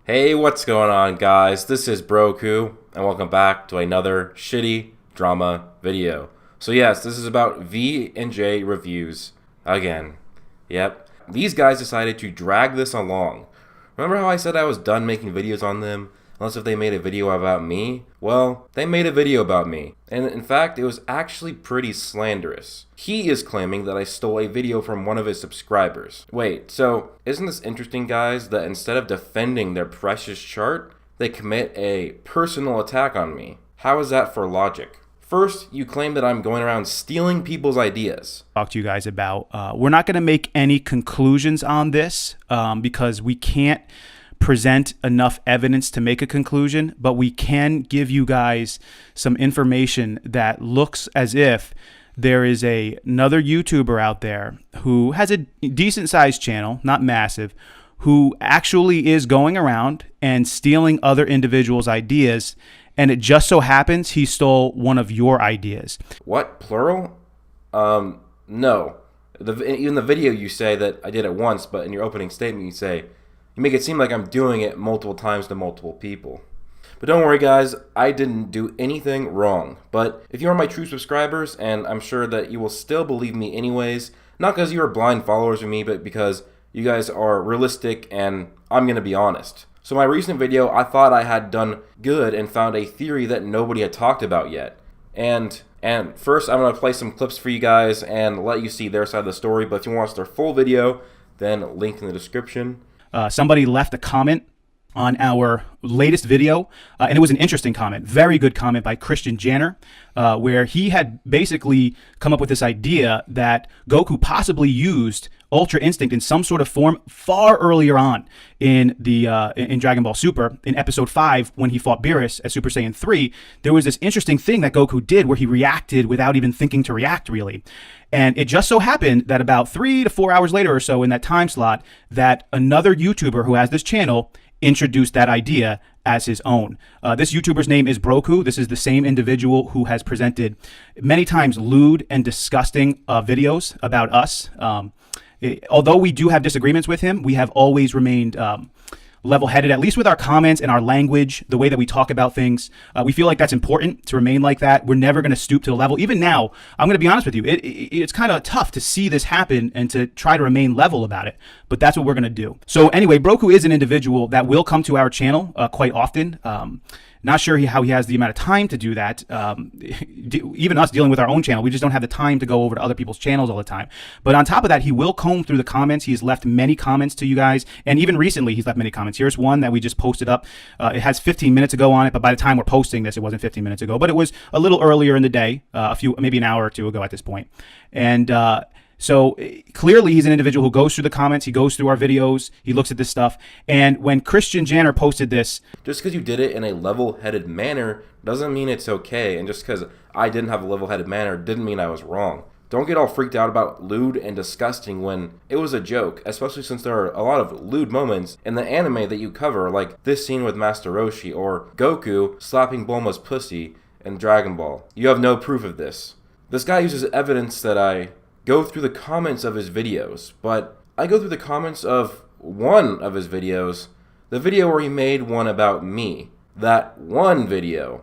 Hey, what's going on, guys? This is Broku, and welcome back to another shitty drama video. So yes, this is about V and J reviews again. Yep, these guys decided to drag this along. Remember how I said I was done making videos on them, unless if they made a video about me? Well, they made a video about me, and in fact, it was actually pretty slanderous. He is claiming that I stole a video from one of his subscribers. Wait, so isn't this interesting, guys, that instead of defending their precious chart, they commit a personal attack on me? How is that for logic? First, you claim that I'm going around stealing people's ideas. Talk to you guys about. We're not going to make any conclusions on this because we can't present enough evidence to make a conclusion, but we can give you guys some information that looks as if there is another YouTuber out there who has a decent sized channel, not massive, who actually is going around and stealing other individuals' ideas, and it just so happens he stole one of your ideas. What? Plural? No. In the video you say that I did it once, but in your opening statement you say, you make it seem like I'm doing it multiple times to multiple people. But don't worry, guys, I didn't do anything wrong. But if you are my true subscribers, and I'm sure that you will still believe me anyways, not because you are blind followers of me, but because you guys are realistic and I'm going to be honest. So my recent video, I thought I had done good and found a theory that nobody had talked about yet. And first, I'm going to play some clips for you guys and let you see their side of the story. But if you want to watch their full video, then link in the description. Somebody left a comment on our latest video, and it was an interesting comment, very good comment by Christian Janner, where he had basically come up with this idea that Goku possibly used Ultra Instinct in some sort of form far earlier on in the in Dragon Ball Super. In episode 5, when he fought Beerus at Super Saiyan 3, there was this interesting thing that Goku did where he reacted without even thinking to react, really. And it just so happened that about 3 to 4 hours later or so in that time slot, that another YouTuber who has this channel introduced that idea as his own. This YouTuber's name is Broku. This is the same individual who has presented many times lewd and disgusting videos about us. Although we do have disagreements with him, we have always remained level-headed, at least with our comments and our language, the way that we talk about things. We feel like that's important to remain like that. We're never going to stoop to the level. Even now, I'm going to be honest with you, it's kind of tough to see this happen and to try to remain level about it, but that's what we're going to do. So anyway, Broku is an individual that will come to our channel quite often. Not sure how he has the amount of time to do that. Even us dealing with our own channel, we just don't have the time to go over to other people's channels all the time. But on top of that, he will comb through the comments. He's left many comments to you guys. And even recently, he's left many comments. Here's one that we just posted up. It has 15 minutes ago on it, but by the time we're posting this, it wasn't 15 minutes ago. But it was a little earlier in the day, maybe an hour or two ago at this point. And so clearly he's an individual who goes through the comments, he goes through our videos, he looks at this stuff. And when Christian Janner posted this, just because you did it in a level-headed manner doesn't mean it's okay. And just because I didn't have a level-headed manner didn't mean I was wrong. Don't get all freaked out about lewd and disgusting when it was a joke, especially since there are a lot of lewd moments in the anime that you cover, like this scene with Master Roshi or Goku slapping Bulma's pussy in Dragon Ball. You have no proof of this. This guy uses evidence that I go through the comments of his videos, but I go through the comments of one of his videos, the video where he made one about me. That one video.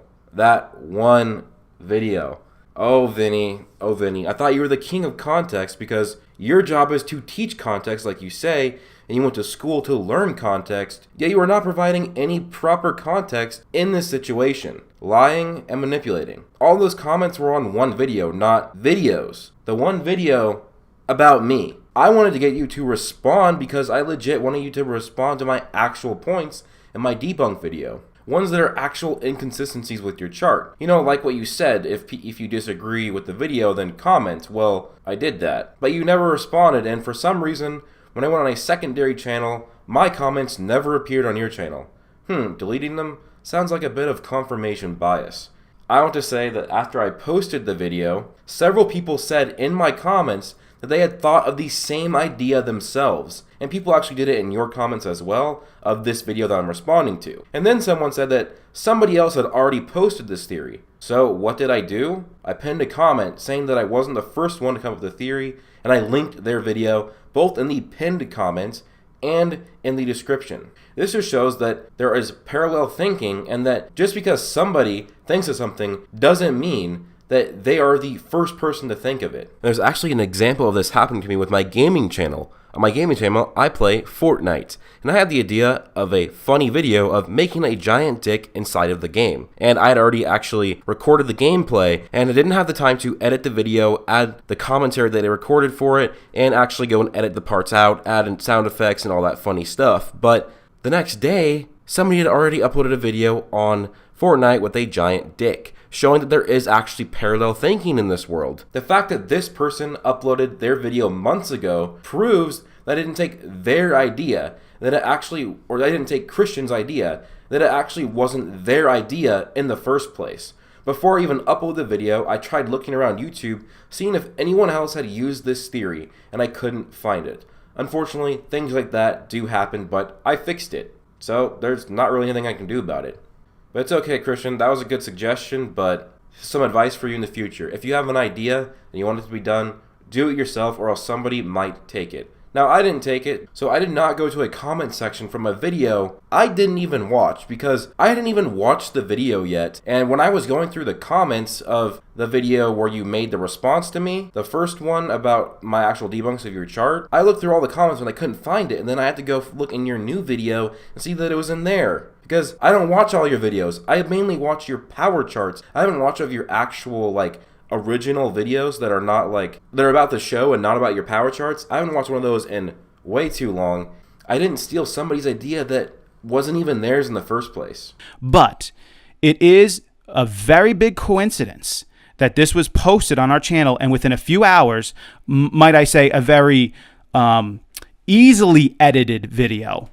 Oh, Vinny, I thought you were the king of context because your job is to teach context like you say, and you went to school to learn context, yet you are not providing any proper context in this situation. Lying and manipulating. All those comments were on one video, not videos. The one video about me. I wanted to get you to respond because I legit wanted you to respond to my actual points in my debunk video. Ones that are actual inconsistencies with your chart. You know, like what you said, if you disagree with the video, then comment. Well, I did that. But you never responded, and for some reason, when I went on a secondary channel, my comments never appeared on your channel. Deleting them sounds like a bit of confirmation bias. I want to say that after I posted the video, several people said in my comments that they had thought of the same idea themselves. And people actually did it in your comments as well of this video that I'm responding to. And then someone said that somebody else had already posted this theory. So what did I do? I pinned a comment saying that I wasn't the first one to come up with the theory, and I linked their video both in the pinned comments and in the description. This just shows that there is parallel thinking, and that just because somebody thinks of something doesn't mean that they are the first person to think of it. There's actually an example of this happening to me with my gaming channel. On my gaming channel, I play Fortnite, and I had the idea of a funny video of making a giant dick inside of the game. And I had already actually recorded the gameplay, and I didn't have the time to edit the video, add the commentary that I recorded for it, and actually go and edit the parts out, add in sound effects and all that funny stuff. But the next day, somebody had already uploaded a video on Fortnite with a giant dick, showing that there is actually parallel thinking in this world. The fact that this person uploaded their video months ago proves that I didn't take their idea, that it actually, or I didn't take Christian's idea, that it actually wasn't their idea in the first place. Before I even uploaded the video, I tried looking around YouTube, seeing if anyone else had used this theory, and I couldn't find it. Unfortunately, things like that do happen, but I fixed it. So there's not really anything I can do about it. But it's okay, Christian, that was a good suggestion, but some advice for you in the future. If you have an idea and you want it to be done, do it yourself or else somebody might take it. Now, I didn't take it, so I did not go to a comment section from a video I didn't even watch, because I hadn't even watched the video yet. And when I was going through the comments of the video where you made the response to me, the first one about my actual debunks of your chart, I looked through all the comments and I couldn't find it, and then I had to go look in your new video and see that it was in there. Because I don't watch all your videos. I mainly watch your power charts. I haven't watched of your actual, original videos that are not, they're about the show and not about your power charts. I haven't watched one of those in way too long. I didn't steal somebody's idea that wasn't even theirs in the first place. But it is a very big coincidence that this was posted on our channel, and within a few hours, might I say, a very easily edited video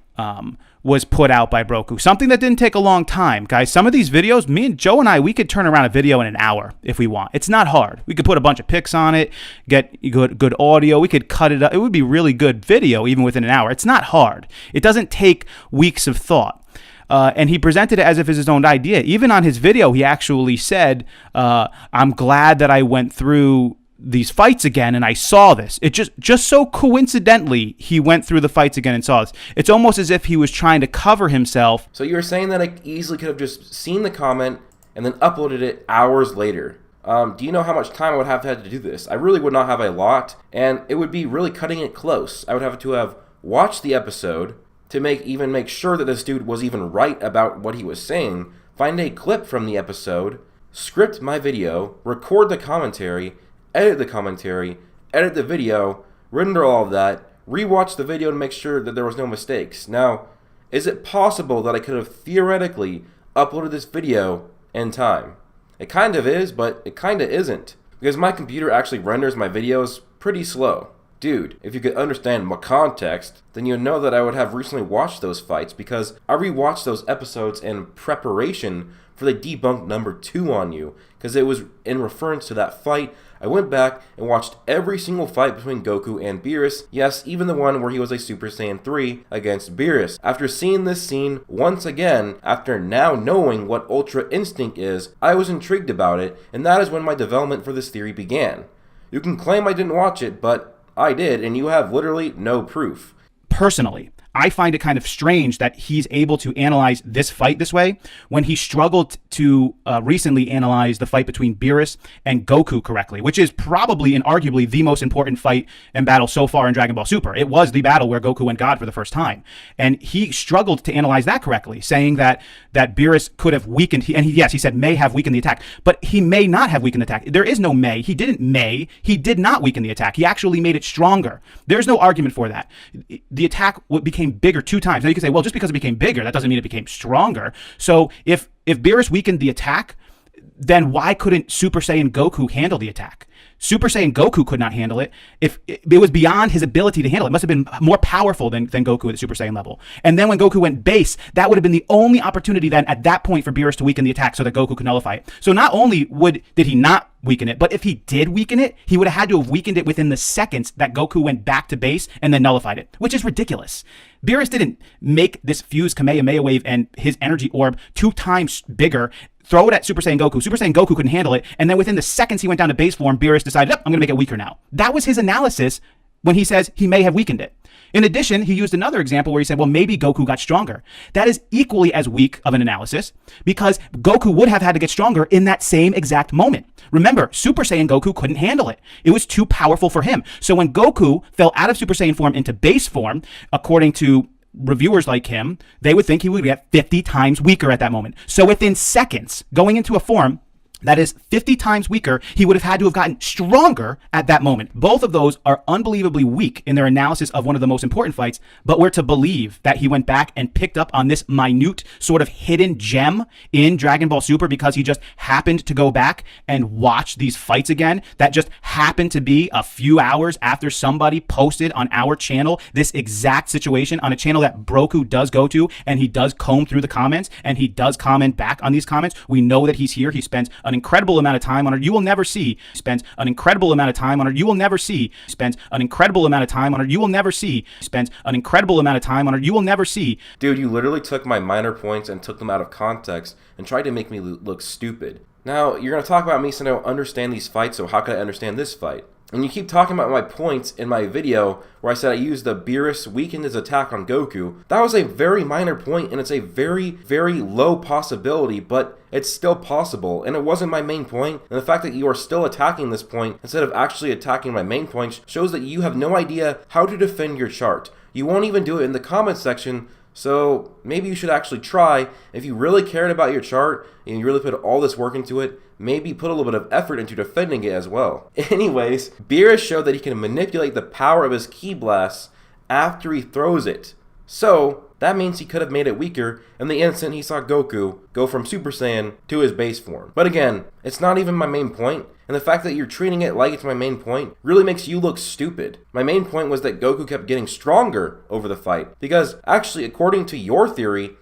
was put out by Broku. Something that didn't take a long time. Guys, some of these videos, me and Joe and I, we could turn around a video in an hour if we want. It's not hard. We could put a bunch of pics on it, get good audio. We could cut it up. It would be really good video even within an hour. It's not hard. It doesn't take weeks of thought. And he presented it as if it's his own idea. Even on his video, he actually said, I'm glad that I went through these fights again and I saw this. It just so coincidentally he went through the fights again and saw this. It's almost as if he was trying to cover himself. So you were saying that I easily could have just seen the comment and then uploaded it hours later. Do you know how much time I would have had to do this? I really would not have a lot, and it would be really cutting it close. I would have to have watched the episode to make sure that this dude was even right about what he was saying, find a clip from the episode, script my video, record the commentary, edit the commentary, edit the video, render all of that, rewatch the video to make sure that there was no mistakes. Now, is it possible that I could have theoretically uploaded this video in time? It kind of is, but it kind of isn't, because my computer actually renders my videos pretty slow. Dude, if you could understand my context, then you'd know that I would have recently watched those fights, because I rewatched those episodes in preparation for the debunk number 2 on you, because it was in reference to that fight. I went back and watched every single fight between Goku and Beerus, yes, even the one where he was a Super Saiyan 3 against Beerus. After seeing this scene once again, after now knowing what Ultra Instinct is, I was intrigued about it, and that is when my development for this theory began. You can claim I didn't watch it, but I did, and you have literally no proof. Personally, I find it kind of strange that he's able to analyze this fight this way when he struggled to recently analyze the fight between Beerus and Goku correctly, which is probably and arguably the most important fight and battle so far in Dragon Ball Super. It was the battle where Goku went God for the first time. And he struggled to analyze that correctly, saying that Beerus could have weakened, yes, he said may have weakened the attack, but he may not have weakened the attack. There is no may. He didn't may. He did not weaken the attack. He actually made it stronger. There's no argument for that. The attack became bigger 2 times. Now you can say, well, just because it became bigger, that doesn't mean it became stronger. So if Beerus weakened the attack, then why couldn't Super Saiyan Goku handle the attack? Super Saiyan Goku could not handle it. If it was beyond his ability to handle it, must have been more powerful than Goku at the Super Saiyan level. And then when Goku went base, that would have been the only opportunity then at that point for Beerus to weaken the attack so that Goku could nullify it. So not only did he not weaken it, but if he did weaken it, he would have had to have weakened it within the seconds that Goku went back to base and then nullified it, which is ridiculous. Beerus didn't make this fuse Kamehameha wave and his energy orb 2 times bigger, throw it at Super Saiyan Goku. Super Saiyan Goku couldn't handle it, and then within the seconds he went down to base form, Beerus decided, I'm going to make it weaker now. That was his analysis when he says he may have weakened it. In addition, he used another example where he said, well, maybe Goku got stronger. That is equally as weak of an analysis because Goku would have had to get stronger in that same exact moment. Remember, Super Saiyan Goku couldn't handle it. It was too powerful for him. So when Goku fell out of Super Saiyan form into base form, according to reviewers like him, they would think he would get 50 times weaker at that moment. So within seconds, going into a form that is 50 times weaker, he would have had to have gotten stronger at that moment. Both of those are unbelievably weak in their analysis of one of the most important fights, but we're to believe that he went back and picked up on this minute sort of hidden gem in Dragon Ball Super because he just happened to go back and watch these fights again that just happened to be a few hours after somebody posted on our channel this exact situation on a channel that Broku does go to, and he does comb through the comments and he does comment back on these comments. We know that he's here. He spends an incredible amount of time on it. You will never see. Spends an incredible amount of time on it. You will never see. Spends an incredible amount of time on it. You will never see. Spends an incredible amount of time on it. You will never see. Dude, you literally took my minor points and took them out of context and tried to make me look stupid. Now, you're going to talk about me saying I don't understand these fights, so how could I understand this fight? And you keep talking about my points in my video where I said I used the Beerus weakened his attack on Goku. That was a very minor point, and it's a very, very low possibility, but it's still possible, and it wasn't my main point. And the fact that you are still attacking this point instead of actually attacking my main point shows that you have no idea how to defend your chart. You won't even do it in the comment section, so maybe you should actually try. If you really cared about your chart and you really put all this work into it, maybe put a little bit of effort into defending it as well. Anyways, Beerus showed that he can manipulate the power of his Ki Blasts after he throws it. So that means he could have made it weaker in the instant he saw Goku go from Super Saiyan to his base form. But again, it's not even my main point, and the fact that you're treating it like it's my main point really makes you look stupid. My main point was that Goku kept getting stronger over the fight, because actually, according to your theory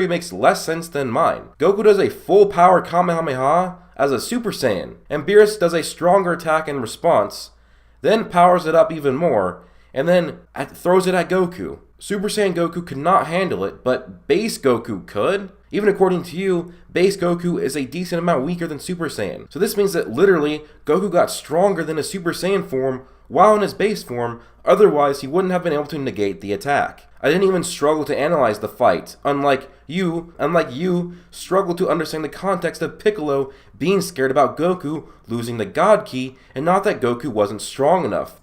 makes less sense than mine. Goku does a full power Kamehameha as a Super Saiyan, and Beerus does a stronger attack in response, then powers it up even more, and then throws it at Goku. Super Saiyan Goku could not handle it, but base Goku could. Even according to you, base Goku is a decent amount weaker than Super Saiyan. So this means that literally, Goku got stronger than his Super Saiyan form while in his base form, otherwise he wouldn't have been able to negate the attack. I didn't even struggle to analyze the fight, unlike you struggled to understand the context of Piccolo being scared about Goku losing the God Ki, and not that Goku wasn't strong enough.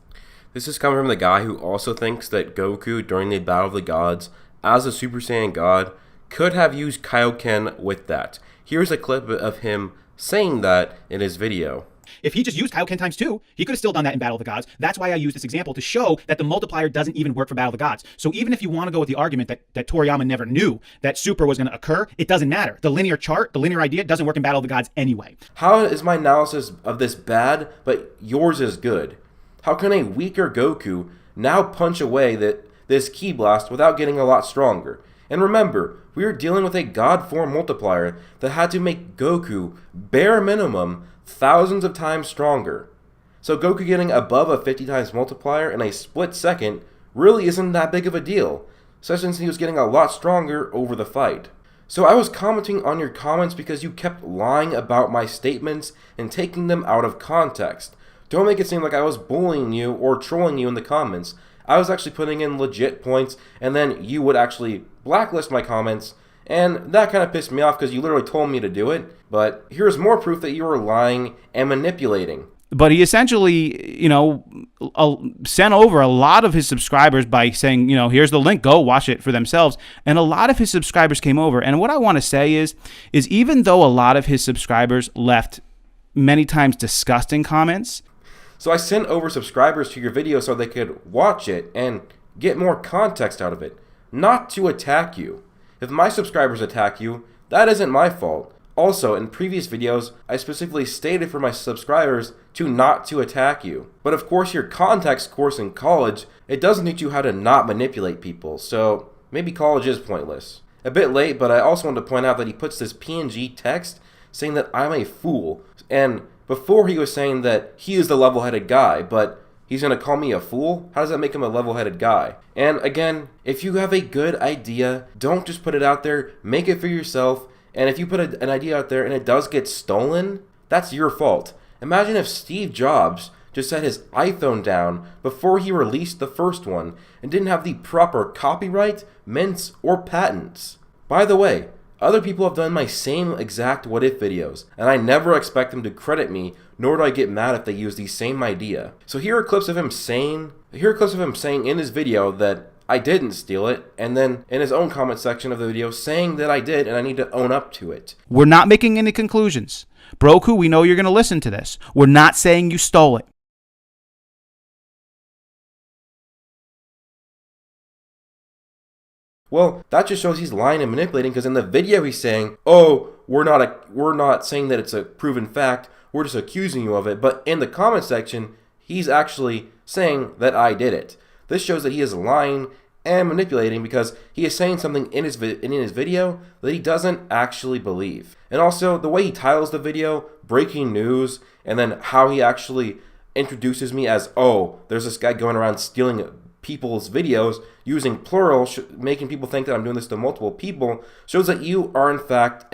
This is coming from the guy who also thinks that Goku, during the Battle of the Gods, as a Super Saiyan God, could have used Kaioken with that. Here's a clip of him saying that in his video. If he just used Kaioken times 2, he could have still done that in Battle of the Gods. That's why I use this example to show that the multiplier doesn't even work for Battle of the Gods. So even if you want to go with the argument that Toriyama never knew that Super was going to occur, it doesn't matter. The linear chart, the linear idea doesn't work in Battle of the Gods anyway. How is my analysis of this bad, but yours is good? How can a weaker Goku now punch away this Ki Blast without getting a lot stronger? And remember, we are dealing with a God form multiplier that had to make Goku, bare minimum, thousands of times stronger. So Goku getting above a 50 times multiplier in a split second really isn't that big of a deal, especially since he was getting a lot stronger over the fight. So I was commenting on your comments because you kept lying about my statements and taking them out of context. Don't make it seem like I was bullying you or trolling you in the comments. I was actually putting in legit points, and then you would actually blacklist my comments, and that kind of pissed me off because you literally told me to do it. But here's more proof that you were lying and manipulating. But he essentially, sent over a lot of his subscribers by saying, here's the link, go watch it for themselves. And a lot of his subscribers came over. And what I want to say is even though a lot of his subscribers left many times disgusting comments. So I sent over subscribers to your video so they could watch it and get more context out of it, not to attack you. If my subscribers attack you, that isn't my fault. Also, in previous videos, I specifically stated for my subscribers to not to attack you. But of course, your context course in college, it doesn't teach you how to not manipulate people, so maybe college is pointless. A bit late, but I also want to point out that he puts this PNG text saying that I'm a fool, and before he was saying that he is the level-headed guy, but he's going to call me a fool? How does that make him a level-headed guy? And again, if you have a good idea, don't just put it out there, make it for yourself. And if you put an idea out there and it does get stolen, that's your fault. Imagine if Steve Jobs just set his iPhone down before he released the first one and didn't have the proper copyright, mints, or patents. By the way, other people have done my same exact what if videos, and I never expect them to credit me, nor do I get mad if they use the same idea. So here are clips of him saying in his video that I didn't steal it, and then in his own comment section of the video saying that I did and I need to own up to it. We're not making any conclusions. Broku, we know you're going to listen to this. We're not saying you stole it. Well, that just shows he's lying and manipulating, because in the video he's saying, oh, we're not saying that it's a proven fact, we're just accusing you of it. But in the comment section, he's actually saying that I did it. This shows that he is lying and manipulating, because he is saying something in his video that he doesn't actually believe. And also, the way he titles the video, breaking news, and then how he actually introduces me as, oh, there's this guy going around stealing people's videos using plural, making people think that I'm doing this to multiple people, shows that you are in fact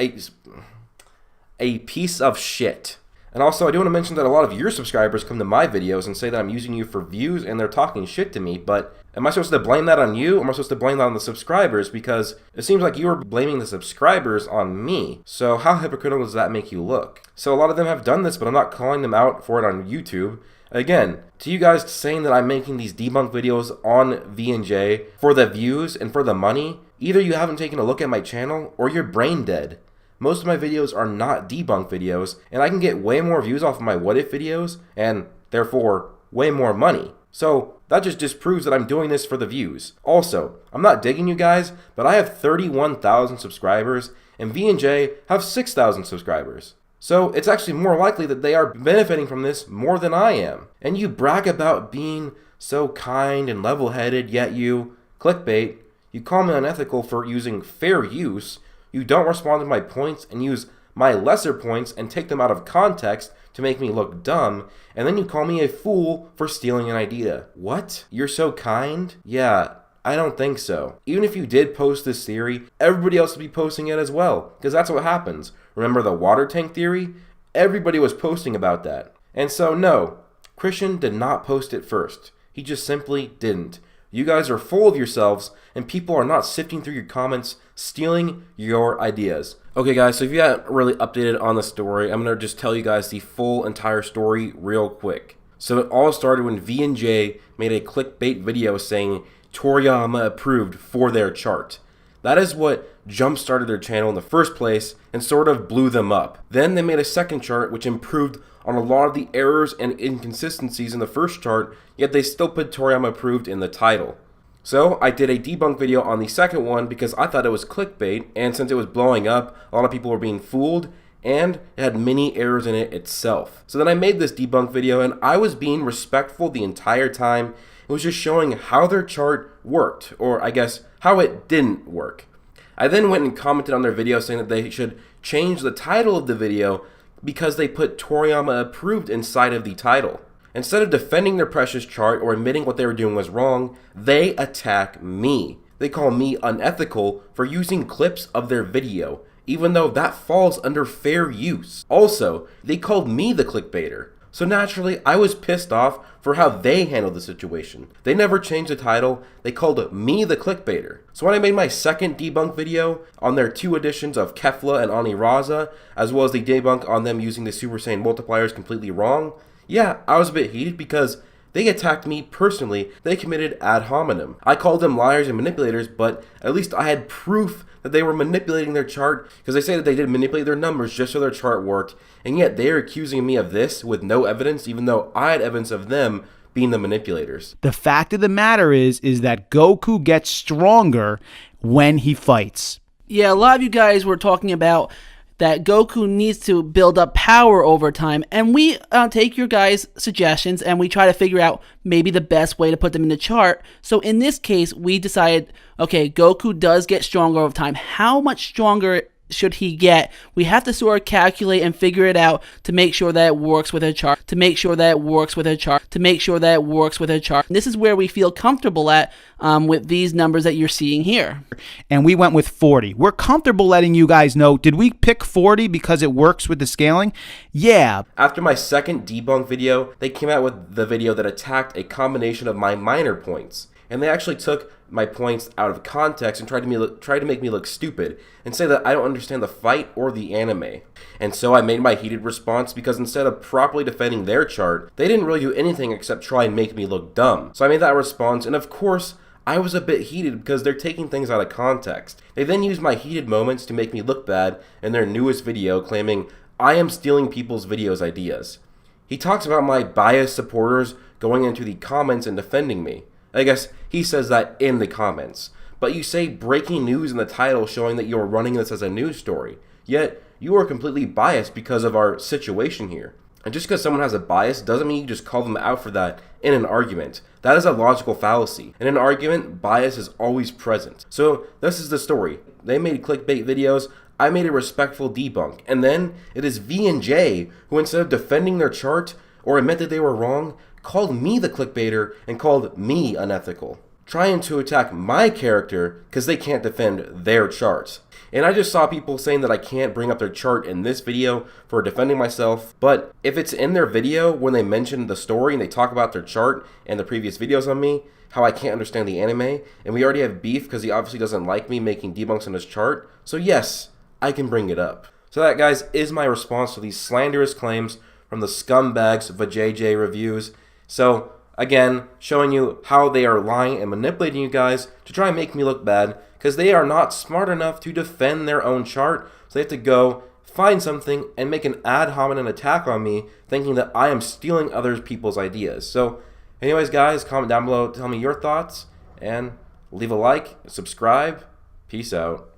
a piece of shit. And also, I do want to mention that a lot of your subscribers come to my videos and say that I'm using you for views and they're talking shit to me, but am I supposed to blame that on you, or am I supposed to blame that on the subscribers? Because it seems like you are blaming the subscribers on me. So how hypocritical does that make you look? So a lot of them have done this, but I'm not calling them out for it on YouTube. Again, to you guys saying that I'm making these debunk videos on VNJ for the views and for the money, either you haven't taken a look at my channel or you're brain dead. Most of my videos are not debunk videos, and I can get way more views off of my what if videos, and therefore way more money. So that just disproves that I'm doing this for the views. Also, I'm not digging you guys, but I have 31,000 subscribers, and VNJ have 6,000 subscribers. So it's actually more likely that they are benefiting from this more than I am. And you brag about being so kind and level-headed, yet you clickbait. You call me unethical for using fair use. You don't respond to my points and use my lesser points and take them out of context to make me look dumb. And then you call me a fool for stealing an idea. What? You're so kind? Yeah, I don't think so. Even if you did post this theory, everybody else would be posting it as well, because that's what happens. Remember the water tank theory? Everybody was posting about that. And so no, Christian did not post it first. He just simply didn't. You guys are full of yourselves, and people are not sifting through your comments, stealing your ideas. Okay guys, so if you haven't really updated on the story, I'm going to just tell you guys the full entire story real quick. So it all started when VNJ made a clickbait video saying Toriyama approved for their chart. That is what jump-started their channel in the first place and sort of blew them up. Then they made a second chart which improved on a lot of the errors and inconsistencies in the first chart, yet they still put Toriyama approved in the title. So I did a debunk video on the second one because I thought it was clickbait, and since it was blowing up, a lot of people were being fooled, and it had many errors in it itself. So then I made this debunk video, and I was being respectful the entire time. It was just showing how their chart worked, or I guess how it didn't work. I then went and commented on their video saying that they should change the title of the video because they put Toriyama approved inside of the title. Instead of defending their precious chart or admitting what they were doing was wrong, they attack me. They call me unethical for using clips of their video, even though that falls under fair use. Also, they called me the clickbaiter. So naturally, I was pissed off for how they handled the situation. They never changed the title, they called me the clickbaiter. So when I made my second debunk video on their 2 editions of Kefla and Oniraza, as well as the debunk on them using the Super Saiyan multipliers completely wrong, yeah, I was a bit heated because they attacked me personally. They committed ad hominem. I called them liars and manipulators, but at least I had proof that they were manipulating their chart, because they say that they did manipulate their numbers just so their chart worked, and yet they are accusing me of this with no evidence, even though I had evidence of them being the manipulators. The fact of the matter is that Goku gets stronger when he fights. Yeah, a lot of you guys were talking about that Goku needs to build up power over time, and we take your guys' suggestions and we try to figure out maybe the best way to put them in the chart. So in this case, we decided, okay, Goku does get stronger over time. How much stronger should he get? We have to sort of calculate and figure it out to make sure that it works with a chart, to make sure that it works with a chart, to make sure that it works with a chart. And this is where we feel comfortable at with these numbers that you're seeing here. And we went with 40. We're comfortable letting you guys know, did we pick 40 because it works with the scaling? Yeah. After my second debunk video, they came out with the video that attacked a combination of my minor points. And they actually took my points out of context and tried to make me look stupid and say that I don't understand the fight or the anime. And so I made my heated response because instead of properly defending their chart, they didn't really do anything except try and make me look dumb. So I made that response, and of course, I was a bit heated because they're taking things out of context. They then used my heated moments to make me look bad in their newest video, claiming I am stealing people's videos ideas. He talks about my biased supporters going into the comments and defending me. I guess he says that in the comments. But you say breaking news in the title showing that you are running this as a news story. Yet, you are completely biased because of our situation here. And just because someone has a bias doesn't mean you just call them out for that in an argument. That is a logical fallacy. In an argument, bias is always present. So, this is the story. They made clickbait videos, I made a respectful debunk. And then, it is V and J who, instead of defending their chart or admit that they were wrong, called me the clickbaiter and called me unethical, trying to attack my character because they can't defend their charts. And I just saw people saying that I can't bring up their chart in this video for defending myself, but if it's in their video when they mention the story and they talk about their chart and the previous videos on me, how I can't understand the anime, and we already have beef because he obviously doesn't like me making debunks on his chart, so yes, I can bring it up. So that, guys, is my response to these slanderous claims from the scumbags VJJ reviews. So, again, showing you how they are lying and manipulating you guys to try and make me look bad, because they are not smart enough to defend their own chart, so they have to go find something and make an ad hominem attack on me, thinking that I am stealing other people's ideas. So, anyways, guys, comment down below, tell me your thoughts, and leave a like, subscribe, peace out.